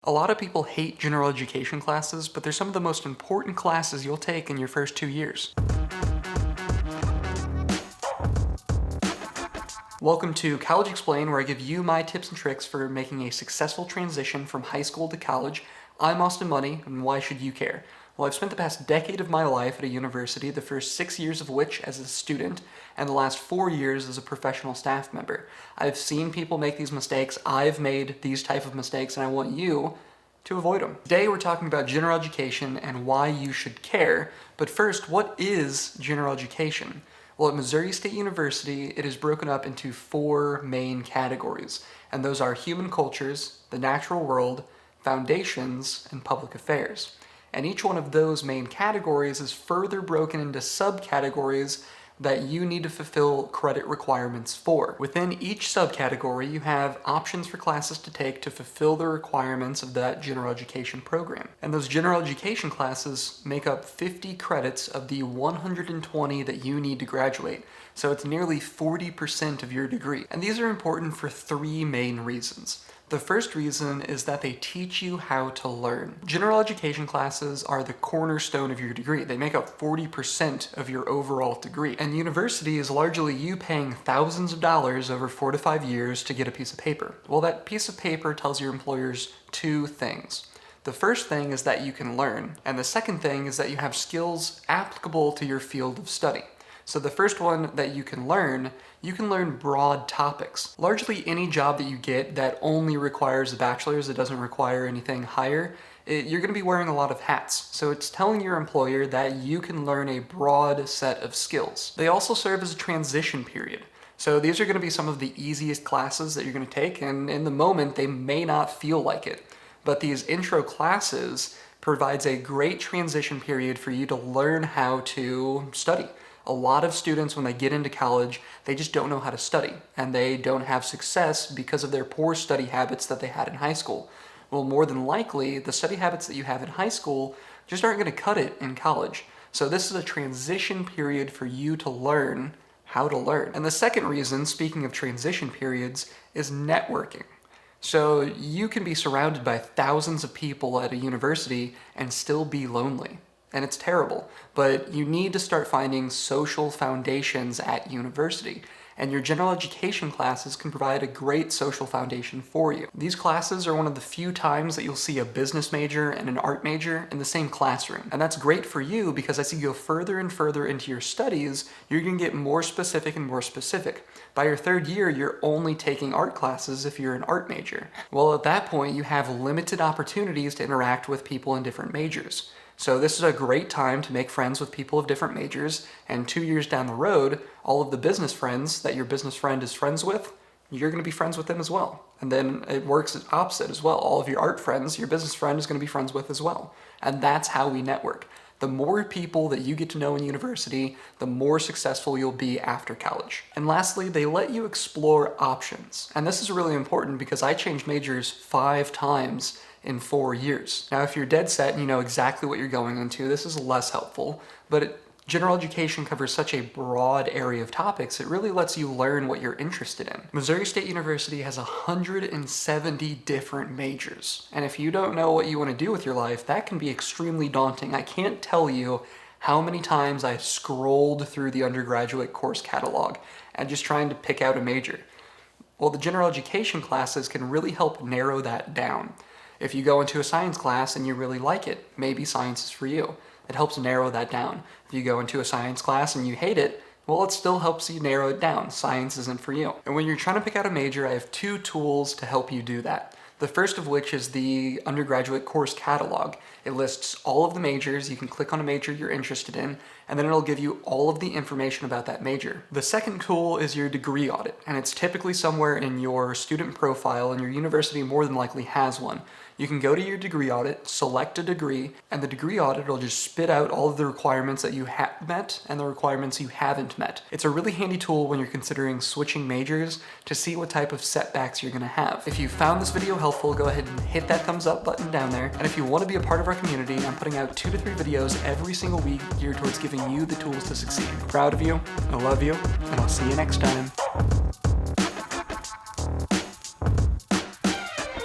A lot of people hate general education classes, but they're some of the most important classes you'll take in your first 2 years. Welcome to College Explained, where I give you my tips and tricks for making a successful transition from high school to college. I'm Austin Money, and why should you care? Well, I've spent the past decade of my life at a university, the first 6 years of which as a student, and the last 4 years as a professional staff member. I've seen people make these mistakes, I've made these type of mistakes, and I want you to avoid them. Today we're talking about general education and why you should care, but first, what is general education? Well, at Missouri State University, it is broken up into 4 main categories, and those are human cultures, the natural world, foundations, and public affairs. And each one of those main categories is further broken into subcategories that you need to fulfill credit requirements for. Within each subcategory, you have options for classes to take to fulfill the requirements of that general education program. And those general education classes make up 50 credits of the 120 that you need to graduate. So it's nearly 40% of your degree. And these are important for 3 main reasons. The first reason is that they teach you how to learn. General education classes are the cornerstone of your degree. They make up 40% of your overall degree. And university is largely you paying thousands of dollars over 4 to 5 years to get a piece of paper. Well, that piece of paper tells your employers 2 things. The first thing is that you can learn, and the second thing is that you have skills applicable to your field of study. So the first one that you can learn broad topics. Largely any job that you get that only requires a bachelor's, it doesn't require anything higher, you're going to be wearing a lot of hats. So it's telling your employer that you can learn a broad set of skills. They also serve as a transition period. So these are going to be some of the easiest classes that you're going to take, and in the moment they may not feel like it. But these intro classes provides a great transition period for you to learn how to study. A lot of students, when they get into college, they just don't know how to study, and they don't have success because of their poor study habits that they had in high school. Well, more than likely, the study habits that you have in high school just aren't going to cut it in college. So this is a transition period for you to learn how to learn. And the second reason, speaking of transition periods, is networking. So you can be surrounded by thousands of people at a university and still be lonely. And it's terrible, but you need to start finding social foundations at university, and your general education classes can provide a great social foundation for you. These classes are one of the few times that you'll see a business major and an art major in the same classroom, and that's great for you because as you go further and further into your studies, you're going to get more specific and more specific. By your 3rd year, you're only taking art classes if you're an art major. Well, at that point, you have limited opportunities to interact with people in different majors. So this is a great time to make friends with people of different majors, and 2 years down the road, all of the business friends that your business friend is friends with, you're going to be friends with them as well. And then it works opposite as well. All of your art friends, your business friend is going to be friends with as well. And that's how we network. The more people that you get to know in university, the more successful you'll be after college. And lastly, they let you explore options. And this is really important because I changed majors 5 times in 4 years. Now, if you're dead set and you know exactly what you're going into, this is less helpful, but general education covers such a broad area of topics, it really lets you learn what you're interested in. Missouri State University has 170 different majors, and if you don't know what you want to do with your life, that can be extremely daunting. I can't tell you how many times I scrolled through the undergraduate course catalog and just trying to pick out a major. Well, the general education classes can really help narrow that down. If you go into a science class and you really like it, maybe science is for you. It helps narrow that down. If you go into a science class and you hate it, well, it still helps you narrow it down. Science isn't for you. And when you're trying to pick out a major, I have 2 tools to help you do that. The first of which is the undergraduate course catalog. It lists all of the majors. You can click on a major you're interested in, and then it'll give you all of the information about that major. The second tool is your degree audit, and it's typically somewhere in your student profile, and your university more than likely has one. You can go to your degree audit, select a degree, and the degree audit will just spit out all of the requirements that you have met and the requirements you haven't met. It's a really handy tool when you're considering switching majors to see what type of setbacks you're going to have. If you found this video helpful, go ahead and hit that thumbs up button down there. And if you want to be a part of our community, I'm putting out 2 to 3 videos every single week geared towards giving you the tools to succeed. Proud of you, I love you, and I'll see you next time.